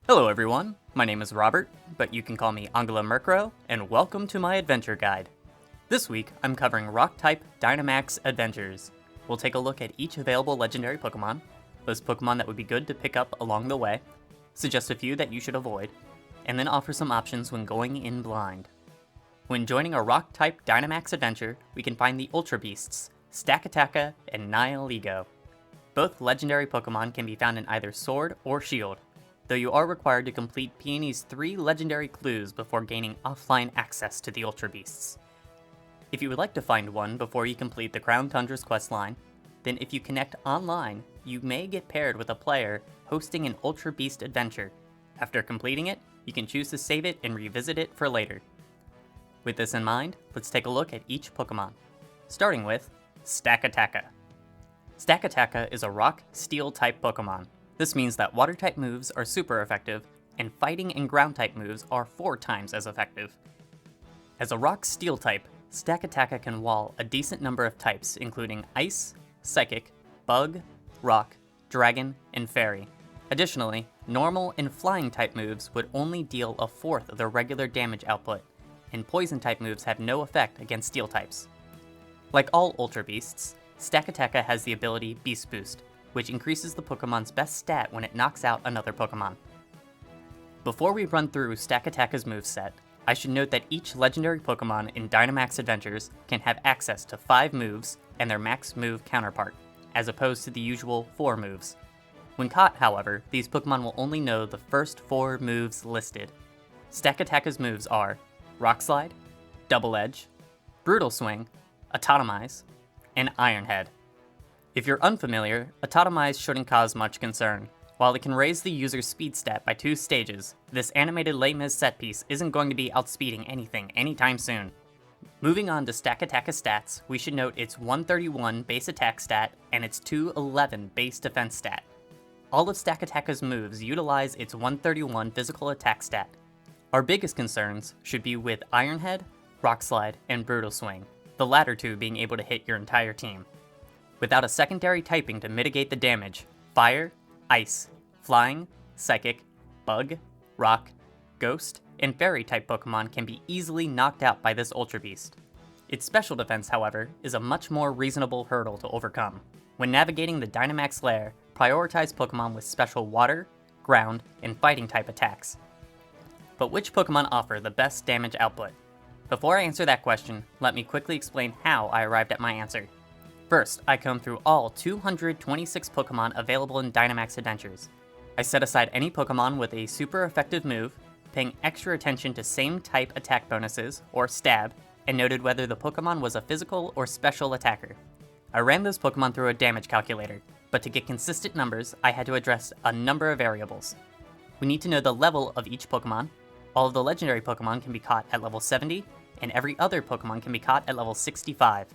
Hello everyone, my name is Robert, but you can call me Angela Mercro, and welcome to my adventure guide. This week, I'm covering Rock-type Dynamax Adventures. We'll take a look at each available legendary Pokémon, those Pokémon that would be good to pick up along the way, suggest a few that you should avoid, and then offer some options when going in blind. When joining a Rock-type Dynamax Adventure, we can find the Ultra Beasts, Stakataka and Nihilego. Both legendary Pokémon can be found in either Sword or Shield, though you are required to complete Peony's 3 legendary clues before gaining offline access to the Ultra Beasts. If you would like to find one before you complete the Crown Tundra's questline, then if you connect online, you may get paired with a player hosting an Ultra Beast adventure. After completing it, you can choose to save it and revisit it for later. With this in mind, let's take a look at each Pokémon, starting with Stakataka. Stakataka is a Rock-Steel type Pokémon. This means that Water-type moves are super effective, and Fighting and Ground-type moves are 4 times as effective. As a Rock-Steel type, Stakataka can wall a decent number of types, including Ice, Psychic, Bug, Rock, Dragon, and Fairy. Additionally, Normal and Flying-type moves would only deal a fourth of their regular damage output, and Poison-type moves have no effect against Steel types. Like all Ultra Beasts, Stakataka has the ability Beast Boost, which increases the Pokémon's best stat when it knocks out another Pokémon. Before we run through Stakataka's moveset, I should note that each legendary Pokémon in Dynamax Adventures can have access to 5 moves and their max move counterpart, as opposed to the usual 4 moves. When caught, however, these Pokémon will only know the first 4 moves listed. Stakataka's moves are Rock Slide, Double Edge, Brutal Swing, Atomize, and Iron Head. If you're unfamiliar, Atomize shouldn't cause much concern. While it can raise the user's speed stat by 2 stages, this animated Les Mis set piece isn't going to be outspeeding anything anytime soon. Moving on to Stakataka's stats, we should note its 131 base attack stat and its 211 base defense stat. All of Stakataka's moves utilize its 131 physical attack stat. Our biggest concerns should be with Iron Head, Rock Slide, and Brutal Swing, the latter 2 being able to hit your entire team. Without a secondary typing to mitigate the damage, Fire, Ice, Flying, Psychic, Bug, Rock, Ghost, and Fairy type Pokémon can be easily knocked out by this Ultra Beast. Its special defense, however, is a much more reasonable hurdle to overcome. When navigating the Dynamax lair, prioritize Pokémon with special Water, Ground, and Fighting type attacks. But which Pokémon offer the best damage output? Before I answer that question, let me quickly explain how I arrived at my answer. First, I combed through all 226 Pokémon available in Dynamax Adventures. I set aside any Pokémon with a super effective move, paying extra attention to same type attack bonuses, or stab, and noted whether the Pokémon was a physical or special attacker. I ran those Pokémon through a damage calculator, but to get consistent numbers, I had to address a number of variables. We need to know the level of each Pokémon. All of the legendary Pokémon can be caught at level 70, and every other Pokémon can be caught at level 65.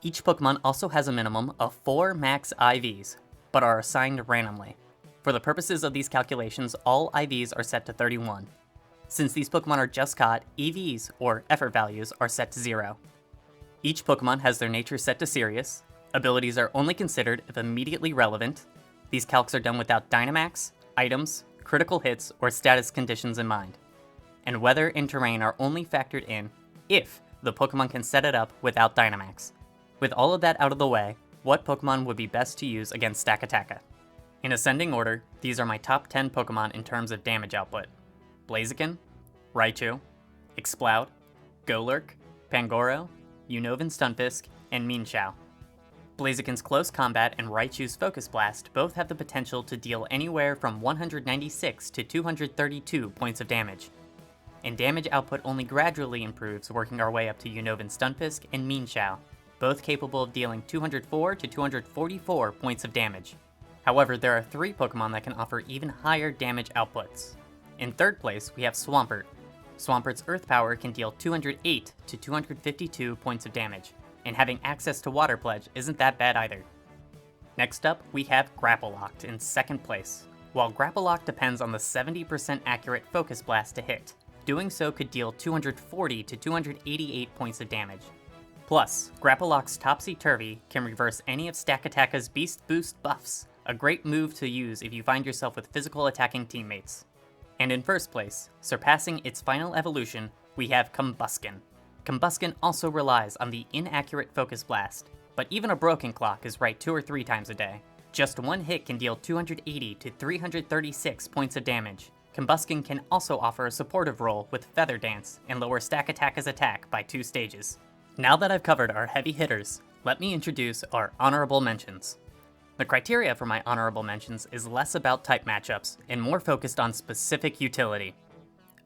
Each Pokémon also has a minimum of 4 max IVs, but are assigned randomly. For the purposes of these calculations, all IVs are set to 31. Since these Pokémon are just caught, EVs, or effort values, are set to 0. Each Pokémon has their nature set to serious, abilities are only considered if immediately relevant, these calcs are done without Dynamax, items, critical hits, or status conditions in mind, and weather and terrain are only factored in if the Pokémon can set it up without Dynamax. With all of that out of the way, what Pokémon would be best to use against Stakataka? In ascending order, these are my top 10 Pokémon in terms of damage output. Blaziken, Raichu, Exploud, Golurk, Pangoro, Unova Stunfisk, and Mienshao. Blaziken's Close Combat and Raichu's Focus Blast both have the potential to deal anywhere from 196 to 232 points of damage. And damage output only gradually improves, working our way up to Unova Stunfisk and Mienshao, both capable of dealing 204 to 244 points of damage. However, there are 3 Pokémon that can offer even higher damage outputs. In third place, we have Swampert. Swampert's Earth Power can deal 208 to 252 points of damage, and having access to Water Pledge isn't that bad either. Next up, we have Grapploct in second place. While Grapploct depends on the 70% accurate Focus Blast to hit, doing so could deal 240 to 288 points of damage. Plus, Grappaloc's Topsy-Turvy can reverse any of Stakataka's Beast Boost buffs, a great move to use if you find yourself with physical attacking teammates. And in first place, surpassing its final evolution, we have Combuskin. Combuskin also relies on the inaccurate Focus Blast, but even a broken clock is right 2 or 3 times a day. Just one hit can deal 280 to 336 points of damage. Combuskin can also offer a supportive role with Feather Dance and lower Stakataka's attack by 2 stages. Now that I've covered our heavy hitters, let me introduce our honorable mentions. The criteria for my honorable mentions is less about type matchups and more focused on specific utility.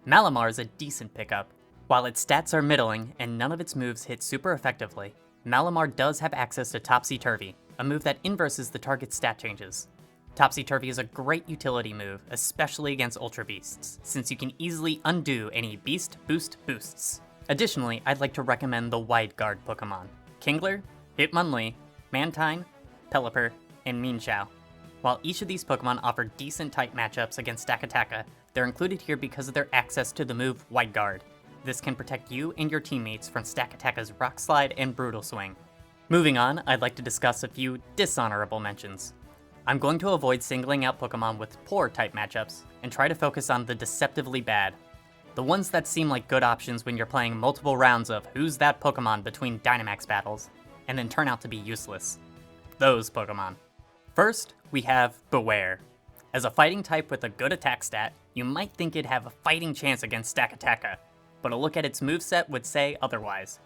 Malamar is a decent pickup. While its stats are middling and none of its moves hit super effectively, Malamar does have access to Topsy-Turvy, a move that inverses the target's stat changes. Topsy-Turvy is a great utility move, especially against Ultra Beasts, since you can easily undo any Beast Boost boosts. Additionally, I'd like to recommend the Wide Guard Pokemon: Kingler, Hitmonlee, Mantine, Pelipper, and Mienshao. While each of these Pokemon offer decent type matchups against Stakataka, they're included here because of their access to the move Wide Guard. This can protect you and your teammates from Stakataka's Rock Slide and Brutal Swing. Moving on, I'd like to discuss a few dishonorable mentions. I'm going to avoid singling out Pokemon with poor type matchups, and try to focus on the deceptively bad. The ones that seem like good options when you're playing multiple rounds of Who's That Pokemon between Dynamax battles, and then turn out to be useless. Those Pokemon. First, we have Beware. As a fighting type with a good attack stat, you might think it'd have a fighting chance against Stakataka, but a look at its moveset would say otherwise.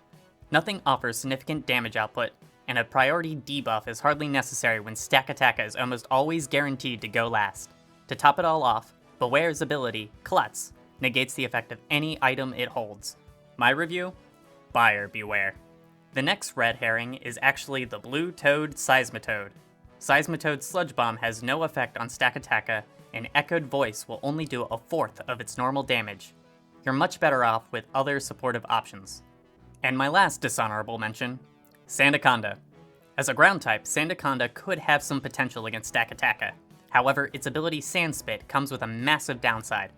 Nothing offers significant damage output, and a priority debuff is hardly necessary when Stakataka is almost always guaranteed to go last. To top it all off, Beware's ability, Klutz, negates the effect of any item it holds. My review? Buyer beware. The next red herring is actually the Blue Toad Seismitoad. Seismitoad's Sludge Bomb has no effect on Stakataka, and Echoed Voice will only do a fourth of its normal damage. You're much better off with other supportive options. And my last dishonorable mention, Sandaconda. As a ground type, Sandaconda could have some potential against Stakataka. However, its ability Sandspit comes with a massive downside.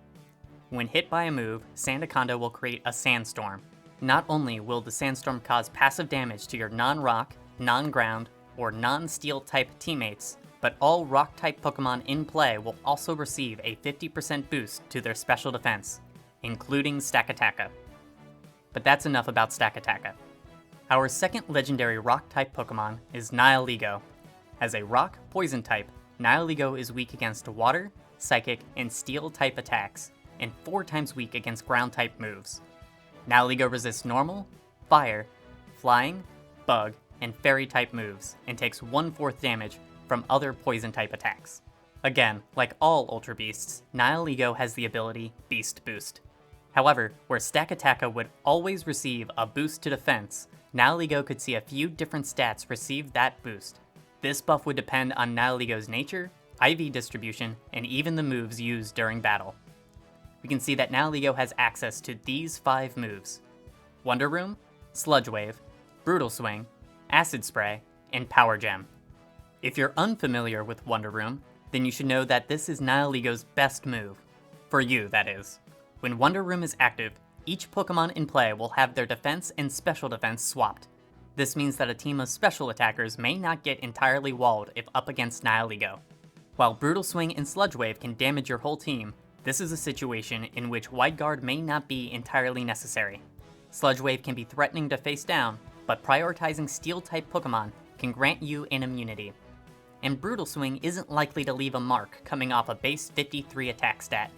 When hit by a move, Sandaconda will create a sandstorm. Not only will the sandstorm cause passive damage to your non-rock, non-ground, or non-steel type teammates, but all rock type Pokemon in play will also receive a 50% boost to their special defense, including Stakataka. But that's enough about Stakataka. Our second legendary rock type Pokemon is Nihilego. As a rock poison type, Nihilego is weak against water, psychic, and steel type attacks, and 4 times weak against ground type moves. Nihilego resists normal, fire, flying, bug, and fairy type moves, and takes 1/4 damage from other poison type attacks. Again, like all Ultra Beasts, Nihilego has the ability Beast Boost. However, where Stakataka would always receive a boost to defense, Nihilego could see a few different stats receive that boost. This buff would depend on Nihilego's nature, IV distribution, and even the moves used during battle. We can see that Nihilego has access to these 5 moves: Wonder Room, Sludge Wave, Brutal Swing, Acid Spray, and Power Gem. If you're unfamiliar with Wonder Room, then you should know that this is Nihilego's best move. For you, that is. When Wonder Room is active, each Pokemon in play will have their defense and special defense swapped. This means that a team of special attackers may not get entirely walled if up against Nihilego. While Brutal Swing and Sludge Wave can damage your whole team, this is a situation in which Wide Guard may not be entirely necessary. Sludge Wave can be threatening to face down, but prioritizing Steel-type Pokemon can grant you an immunity. And Brutal Swing isn't likely to leave a mark coming off a base 53 attack stat.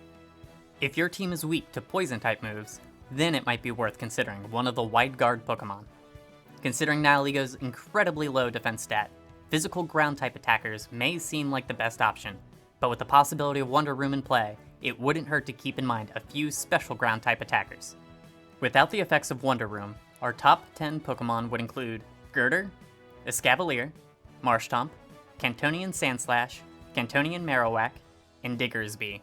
If your team is weak to Poison-type moves, then it might be worth considering one of the Wide Guard Pokemon. Considering Nihilego's incredibly low defense stat, physical ground-type attackers may seem like the best option, but with the possibility of Wonder Room in play, it wouldn't hurt to keep in mind a few special ground-type attackers. Without the effects of Wonder Room, our top 10 Pokemon would include Girder, Escavalier, Marshtomp, Cantonian Sandslash, Cantonian Marowak, and Diggersby.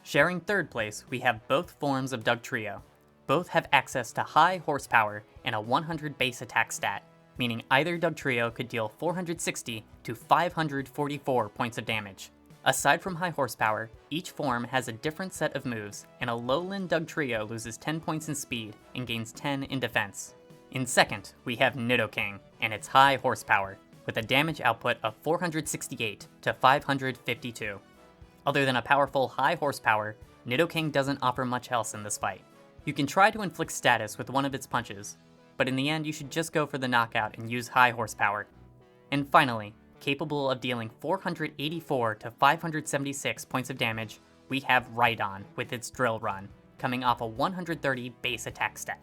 Sharing third place, we have both forms of Dugtrio. Both have access to high horsepower and a 100 base attack stat, meaning either Dugtrio could deal 460 to 544 points of damage. Aside from high horsepower, each form has a different set of moves, and a lowland Dugtrio loses 10 points in speed and gains 10 in defense. In second, we have Nidoking and its high horsepower, with a damage output of 468 to 552. Other than a powerful high horsepower, Nidoking doesn't offer much else in this fight. You can try to inflict status with one of its punches, but in the end you should just go for the knockout and use high horsepower. And finally, capable of dealing 484 to 576 points of damage, we have Rhydon with its Drill Run, coming off a 130 base attack stat.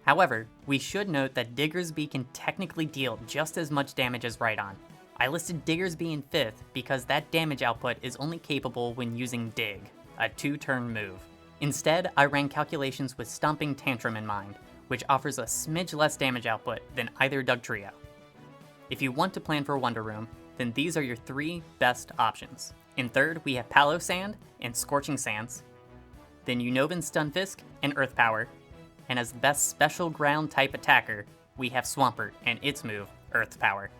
However, we should note that Diggersby can technically deal just as much damage as Rhydon. I listed Diggersby in 5th because that damage output is only capable when using Dig, a 2-turn move. Instead, I ran calculations with Stomping Tantrum in mind, which offers a smidge less damage output than either Dugtrio. If you want to plan for Wonder Room, then these are your 3 best options. In 3rd, we have Palo Sand and Scorching Sands, then Unova Stunfisk and Earth Power, and as the best special ground type attacker, we have Swampert and its move, Earth Power.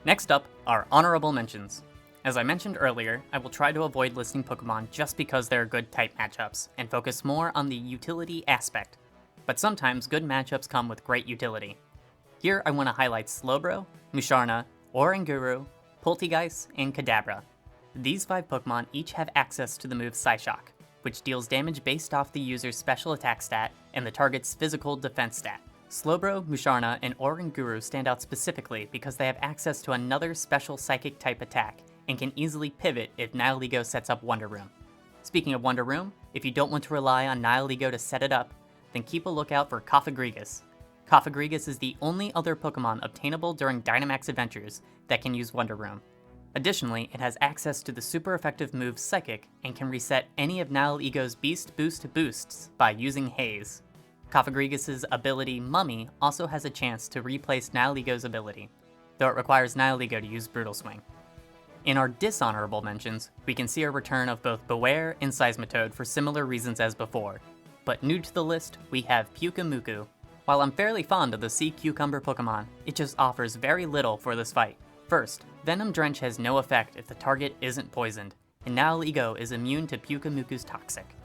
Next up are honorable mentions. As I mentioned earlier, I will try to avoid listing Pokemon just because they're good type matchups, and focus more on the utility aspect. But sometimes good matchups come with great utility. Here I want to highlight Slowbro, Musharna, Oranguru, Poltegeist, and Kadabra. These 5 Pokemon each have access to the move Psyshock, which deals damage based off the user's special attack stat and the target's physical defense stat. Slowbro, Musharna, and Oranguru stand out specifically because they have access to another special psychic type attack and can easily pivot if Nihilego sets up Wonder Room. Speaking of Wonder Room, if you don't want to rely on Nihilego to set it up, then keep a lookout for Cofagrigus. Cofagrigus is the only other Pokemon obtainable during Dynamax Adventures that can use Wonder Room. Additionally, it has access to the super effective move Psychic and can reset any of Nihilego's Beast Boost boosts by using Haze. Cofagrigus' ability Mummy also has a chance to replace Nihilego's ability, though it requires Nihilego to use Brutal Swing. In our dishonorable mentions, we can see a return of both Beware and Seismitoad for similar reasons as before, but new to the list, we have Pyukumuku. While I'm fairly fond of the Sea Cucumber Pokemon, it just offers very little for this fight. First, Venom Drench has no effect if the target isn't poisoned, and Nihilego is immune to Pyukumuku's Toxic.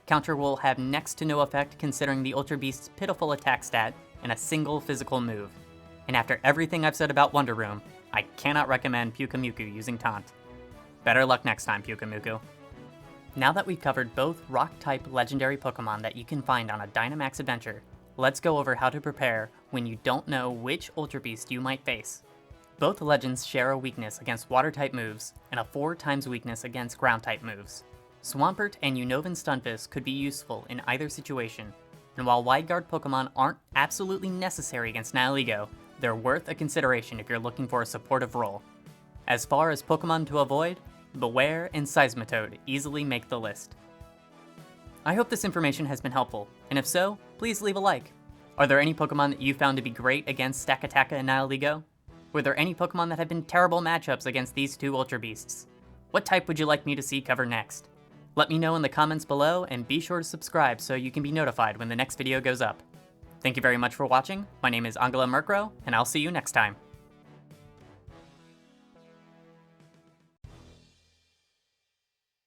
Counter will have next to no effect considering the Ultra Beast's pitiful attack stat and a single physical move. And after everything I've said about Wonder Room, I cannot recommend Pyukumuku using Taunt. Better luck next time, Pyukumuku. Now that we've covered both Rock-type legendary Pokemon that you can find on a Dynamax adventure, let's go over how to prepare when you don't know which Ultra Beast you might face. Both legends share a weakness against Water-type moves and a 4x weakness against Ground-type moves. Swampert and Unova Stunfisk could be useful in either situation, and while Wide Guard Pokemon aren't absolutely necessary against Nihilego, they're worth a consideration if you're looking for a supportive role. As far as Pokemon to avoid, Beware and Seismitoad easily make the list. I hope this information has been helpful, and if so, please leave a like. Are there any Pokemon that you found to be great against Stakataka and Nihilego? Were there any Pokemon that have been terrible matchups against these 2 Ultra Beasts? What type would you like me to see cover next? Let me know in the comments below, and be sure to subscribe so you can be notified when the next video goes up. Thank you very much for watching. My name is Angela Murkrow, and I'll see you next time.